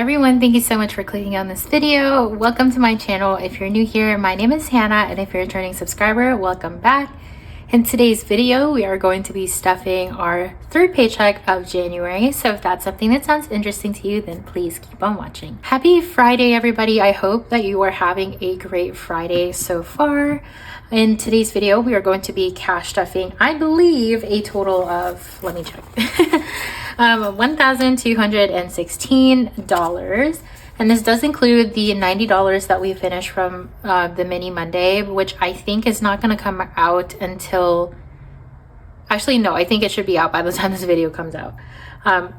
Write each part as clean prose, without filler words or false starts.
Hi everyone, thank you so much for clicking on this video. Welcome to my channel. If you're new here, my name is Hannah, and if you're a returning subscriber, welcome back. In today's video, we are going to be stuffing our third paycheck of January. So if that's something that sounds interesting to you, then please keep on watching. Happy Friday, everybody. I hope that you are having a great Friday so far. In today's video, we are going to be cash stuffing, I believe, a total of, let me check, $1,216. And this does include the $90 that we finished from the mini Monday, which I think is not going to come out until, actually no, I think it should be out by the time this video comes out.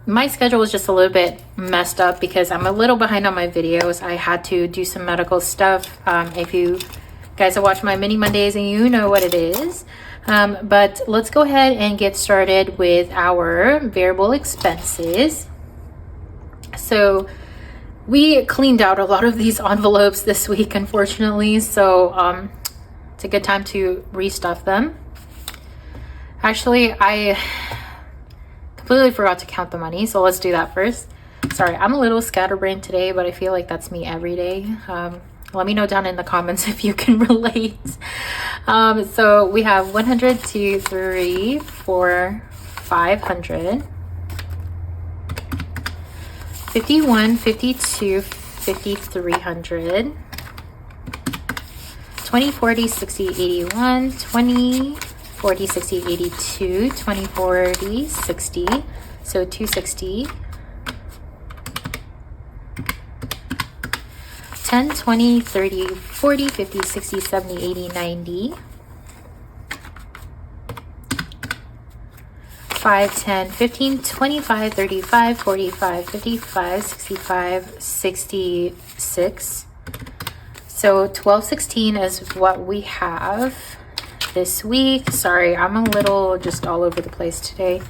My schedule was just a little bit messed up because I'm a little behind on my videos. I had to do some medical stuff. If you guys have watched my mini Mondays, and you know what it is. But let's go ahead and get started with our variable expenses. So we cleaned out a lot of these envelopes this week, unfortunately, so it's a good time to restuff them. Actually, I completely forgot to count the money, so let's do that first. Sorry, I'm a little scatterbrained today, but I feel like that's me every day. Let me know down in the comments if you can relate. So we have 100, 2, 3, 4, 500. 51, 52, 5300, 20, 40, 60, 81, 20, 40, 60, 82, 20, 40, 60, so 260, 10, 20, 30, 40, 50, 60, 70, 80, 90, 5, 10, 15, 25, 35, 45, 55, 65, 66. So 1216 is what we have this week. Sorry, I'm a little just all over the place today.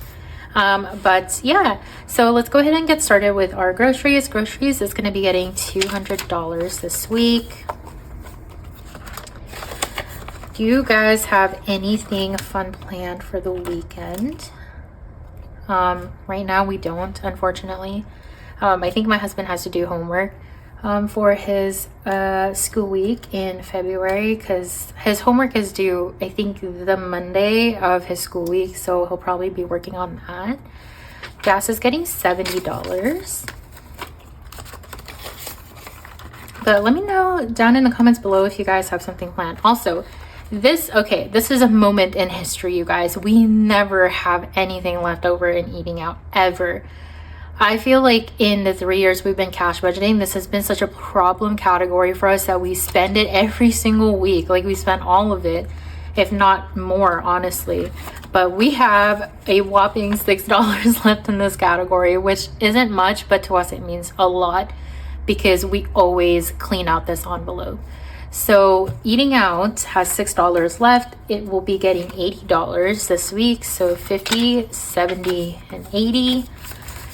But yeah, so let's go ahead and get started with our groceries. Groceries is going to be getting $200 this week. Do you guys have anything fun planned for the weekend? Right now we don't, unfortunately. I think my husband has to do homework for his school week in February, because his homework is due, I think, the Monday of his school week, so he'll probably be working on that. Gas is getting $70. But let me know down in the comments below if you guys have something planned. Also, this is a moment in history, you guys. We never have anything left over in eating out, ever. I feel like in the 3 years we've been cash budgeting, this has been such a problem category for us that we spend it every single week. Like, we spent all of it, if not more, honestly. But we have a whopping $6 left in this category, which isn't much, but to us it means a lot because we always clean out this envelope. So eating out has $6 left. It will be getting $80 this week. So 50, 70, and 80.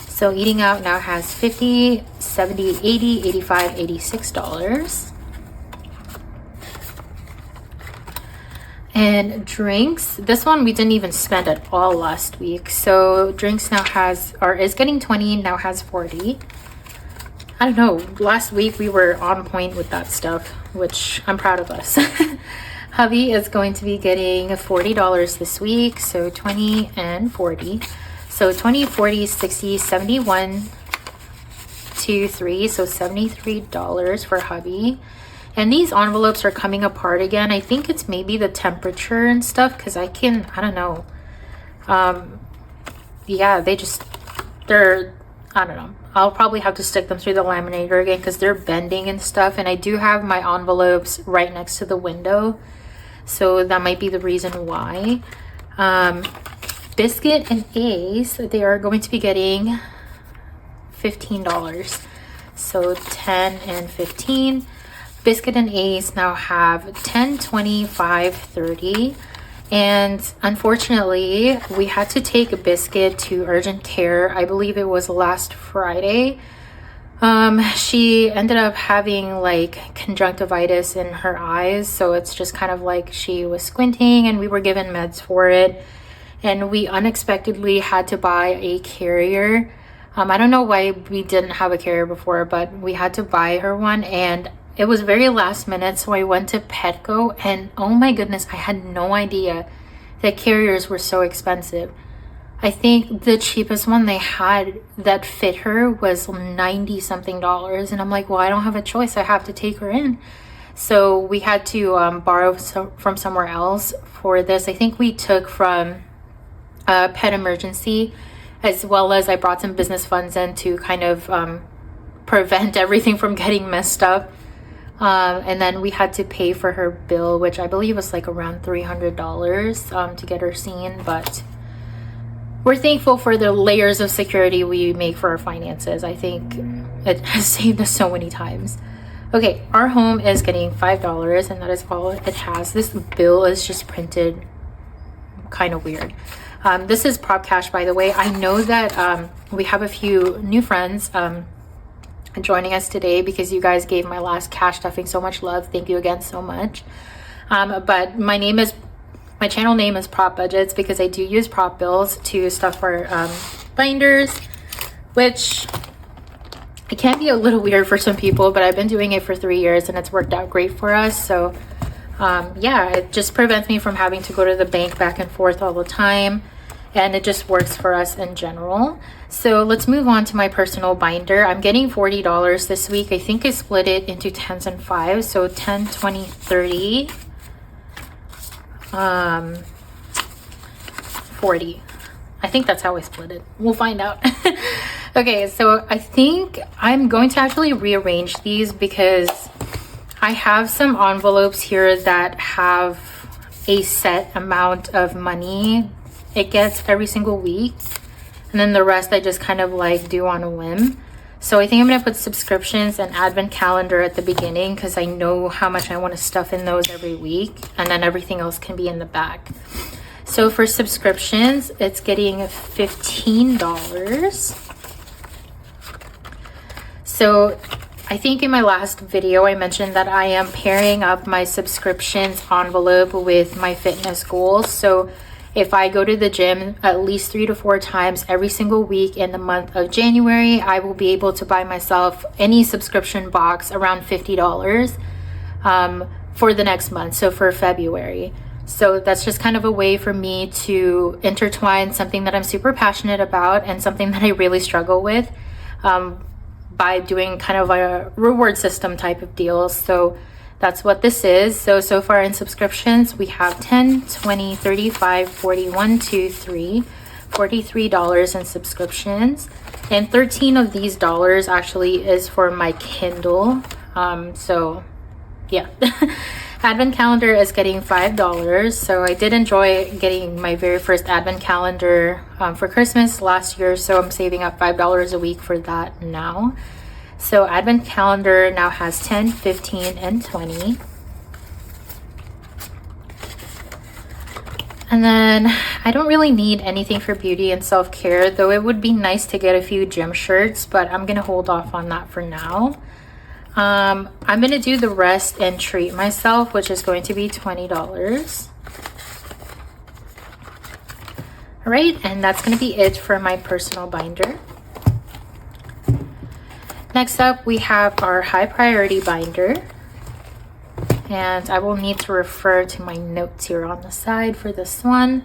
So eating out now has 50, 70, 80, 85, $86. And drinks, this one we didn't even spend at all last week. So drinks now is getting 20, now has 40. I don't know, last week we were on point with that stuff, which I'm proud of us. Hubby is going to be getting $40 this week, so 20 and 40. So 20, 40, 60, 71, 2, 3, so $73 for hubby. And these envelopes are coming apart again. I think it's maybe the temperature and stuff, because I don't know. Yeah, I don't know. I'll probably have to stick them through the laminator again because they're bending and stuff. And I do have my envelopes right next to the window, so that might be the reason why. Biscuit and Ace, they are going to be getting $15. So 10 and 15. Biscuit and Ace now have 10, 20, 5, 30. And unfortunately, we had to take a Biscuit to urgent care. I believe it was last Friday. She ended up having like conjunctivitis in her eyes. So it's just kind of like she was squinting, and we were given meds for it. And we unexpectedly had to buy a carrier I don't know why we didn't have a carrier before, but we had to buy her one, and it was very last minute. So I went to Petco, and oh my goodness, I had no idea that carriers were so expensive. I think the cheapest one they had that fit her was 90 something dollars, and I'm like, well, I don't have a choice, I have to take her in. So we had to borrow from somewhere else for this. I think we took from Pet Emergency, as well as I brought some business funds in to kind of prevent everything from getting messed up. And then we had to pay for her bill, which I believe was like around $300 to get her seen. But we're thankful for the layers of security we make for our finances. I think it has saved us so many times. Okay, our home is getting $5, and that is all it has. This bill is just printed kind of weird. This is Prop Cash, by the way. I know that we have a few new friends joining us today because you guys gave my last cash stuffing so much love. Thank you again so much. But my channel name is PropBudgets because I do use prop bills to stuff our binders, which it can be a little weird for some people, but I've been doing it for 3 years and it's worked out great for us. So yeah, it just prevents me from having to go to the bank back and forth all the time, and it just works for us in general. So let's move on to my personal binder. I'm getting $40 this week. I think I split it into 10s and 5s, so 10, 20, 30, 40. I think that's how I split it. We'll find out. Okay, so I think I'm going to actually rearrange these because I have some envelopes here that have a set amount of money it gets every single week, and then the rest I just kind of like do on a whim. So I think I'm gonna put subscriptions and advent calendar at the beginning because I know how much I want to stuff in those every week, and then everything else can be in the back. So for subscriptions, it's getting $15. So I think in my last video I mentioned that I am pairing up my subscriptions envelope with my fitness goals. So if I go to the gym at least 3 to 4 times every single week in the month of January, I will be able to buy myself any subscription box around $50 for the next month, so for February. So that's just kind of a way for me to intertwine something that I'm super passionate about and something that I really struggle with by doing kind of a reward system type of deal. So that's what this is. So far in subscriptions, we have 10, 20, 35, 41, 2, 3, $43 in subscriptions. And 13 of these dollars actually is for my Kindle. So yeah. Advent calendar is getting $5. So I did enjoy getting my very first advent calendar for Christmas last year. So I'm saving up $5 a week for that now. So advent calendar now has 10, 15, and 20. And then I don't really need anything for beauty and self-care, though it would be nice to get a few gym shirts, but I'm gonna hold off on that for now. I'm gonna do the rest and treat myself, which is going to be $20. All right, and that's gonna be it for my personal binder. Next up, we have our high priority binder, and I will need to refer to my notes here on the side for this one.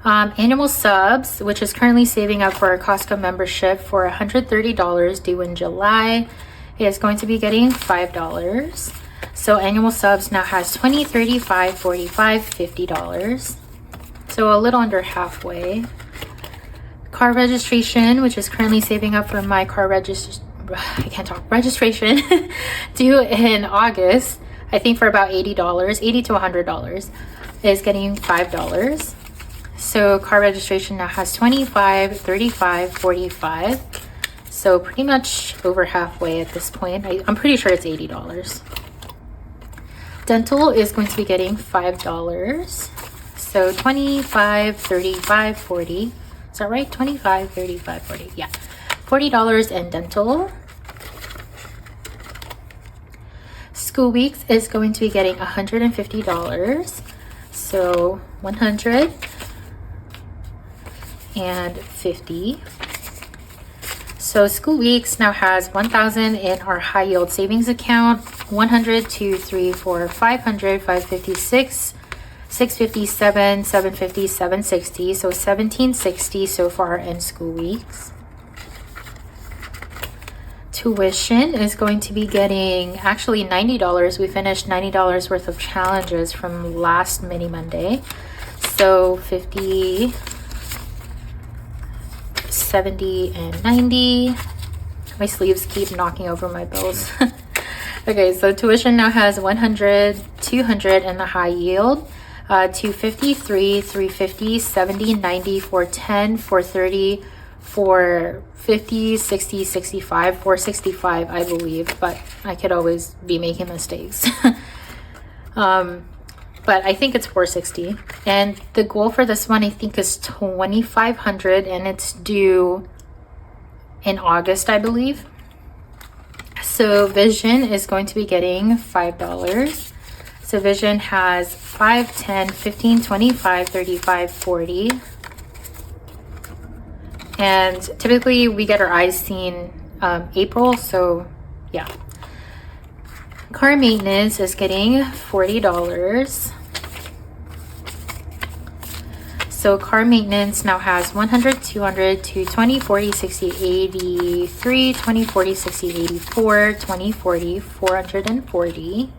Annual subs, which is currently saving up for our Costco membership for $130 due in July, is going to be getting $5. So annual subs now has 20, 35, 45, $50. So a little under halfway. Car registration, which is currently saving up for my car registration due in August, I think for about $80, $80 to $100, is getting $5. So car registration now has 25, 35, 45. So pretty much over halfway at this point. I'm pretty sure it's $80. Dental is going to be getting $5. So 25, 35, 40. Is that right? 25, 35, 40. Yeah. $40 in dental. School weeks is going to be getting $150. So 100 and 50. So School Weeks now has 1,000 in our high yield savings account, 100, 2, 3, 4, 500, 556, 657, 750, 760. So 1760 so far in School Weeks. Tuition is going to be getting actually $90. We finished $90 worth of challenges from last mini Monday. So 50, 70, and 90. My sleeves keep knocking over my bills. Okay, so tuition now has 100, 200 in the high yield, 253, 350, 70, 90, 410, 430, 450, 60, 65, 465, I believe, but I could always be making mistakes. But I think it's 460. And the goal for this one, I think, is 2,500, and it's due in August, I believe. So Vision is going to be getting $5. So Vision has 5, 10, 15, 25, 35, 40. And typically we get our eyes seen April, so yeah. Car maintenance is getting $40. So car maintenance now has 100, 200, 220, 40, 60, 83, 20, 40, 60, 84, 20, 40, 440.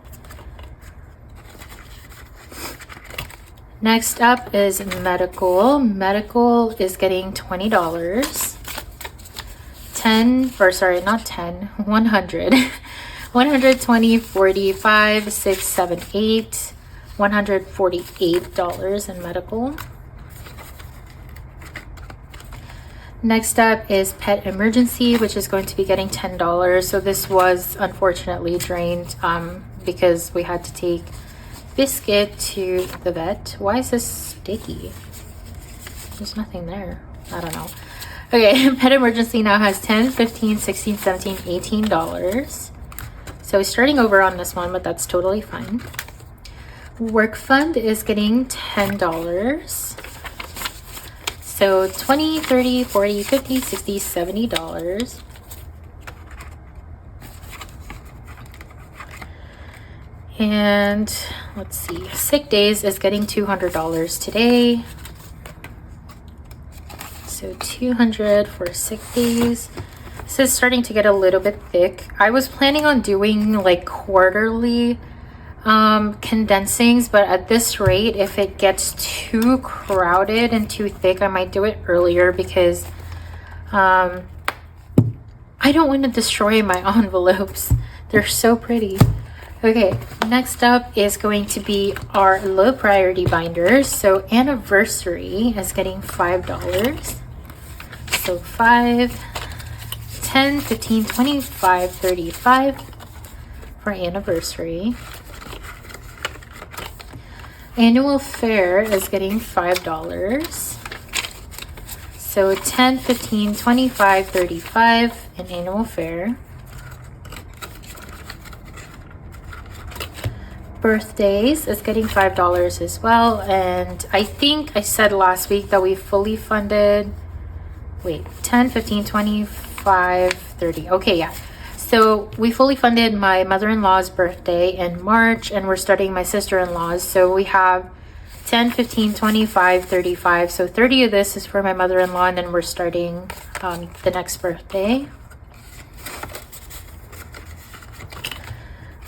Next up is medical. Medical is getting $20. 10, or sorry, not 10, 100. 120, 45, 6, 7, 8, $148 in medical. Next up is pet emergency, which is going to be getting $10. So this was unfortunately drained because we had to take Biscuit to the vet. Why is this sticky? There's nothing there. I don't know. Okay, pet emergency now has 10, 15, 16, 17, $18. So starting over on this one, but that's totally fine. Work fund is getting $10. So 20, 30, 40, 50, 60, $70. And let's see, sick days is getting $200 today. So 200 for sick days. This is starting to get a little bit thick. I was planning on doing like quarterly condensings, but at this rate, if it gets too crowded and too thick, I might do it earlier because I don't want to destroy my envelopes. They're so pretty. Okay, next up is going to be our low priority binders. So anniversary is getting $5. So 5, 10, 15, 25, 35 for anniversary. Annual fare is getting $5. So 10, 15, 25, 35 in annual fare. Birthdays is getting $5 as well. And I think I said last week that we fully funded, 10, 15, 25, 30. Okay, yeah. So we fully funded my mother-in-law's birthday in March, and we're starting my sister-in-law's. So we have 10, 15, 25, 35. So 30 of this is for my mother-in-law, and then we're starting the next birthday.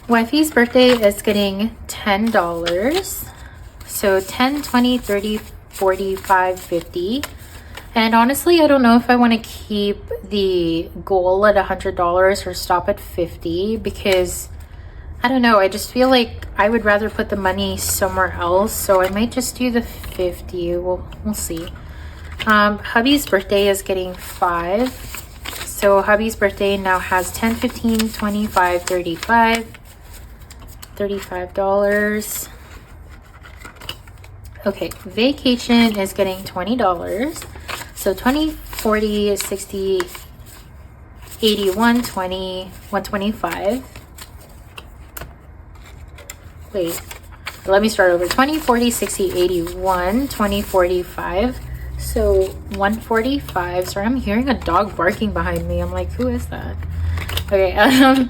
Wifey's birthday is getting $10. So 10, 20, 30, 45, 50. And honestly, I don't know if I want to keep the goal at $100 or stop at 50 because I don't know. I just feel like I would rather put the money somewhere else. So I might just do the 50. We'll see. Hubby's birthday is getting $5. So hubby's birthday now has 10, 15, 25, 35. $35. Okay, vacation is getting $20. So 20, 40, 60, 80, 120, 125. Wait, let me start over. 20, 40, 60, 81, 20, 45, So 145. Sorry, I'm hearing a dog barking behind me. I'm like, who is that? Okay,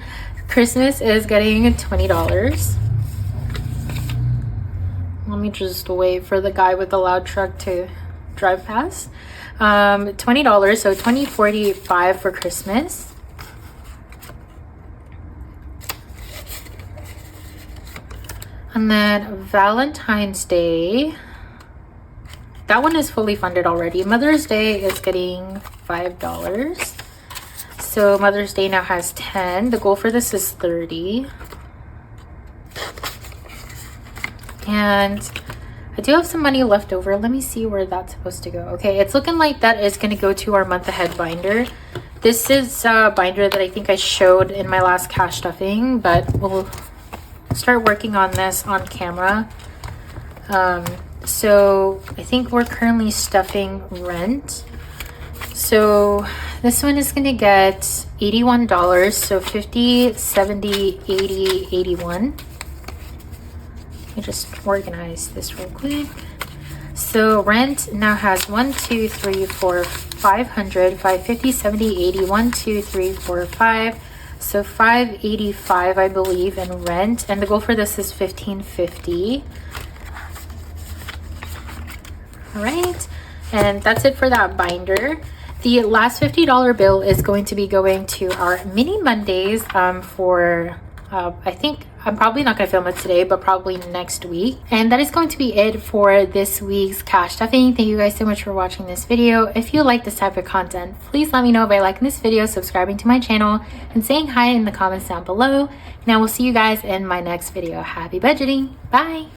Christmas is getting $20. Let me just wait for the guy with the loud truck to drive past. $20, so $20.45 for Christmas. And then Valentine's Day, that one is fully funded already. Mother's Day is getting $5. So Mother's Day now has 10. The goal for this is 30. And I do have some money left over. Let me see where that's supposed to go. Okay, it's looking like that is going to go to our month ahead binder. This is a binder that I think I showed in my last cash stuffing, but we'll start working on this on camera. So I think we're currently stuffing rent. So this one is going to get $81. So 50, 70, 80, 81. Let me just organize this real quick. So rent now has 1, 2, 3, 4, 500, 550, 70, 80, 1, 2, 3, 4, 5. So 585, I believe, in rent. And the goal for this is 1550. All right. And that's it for that binder. The last $50 bill is going to be going to our mini Mondays for I think I'm probably not going to film it today, but probably next week. And that is going to be it for this week's cash stuffing. Thank you guys so much for watching this video. If you like this type of content, please let me know by liking this video, subscribing to my channel, and saying hi in the comments down below. And I will see you guys in my next video. Happy budgeting. Bye.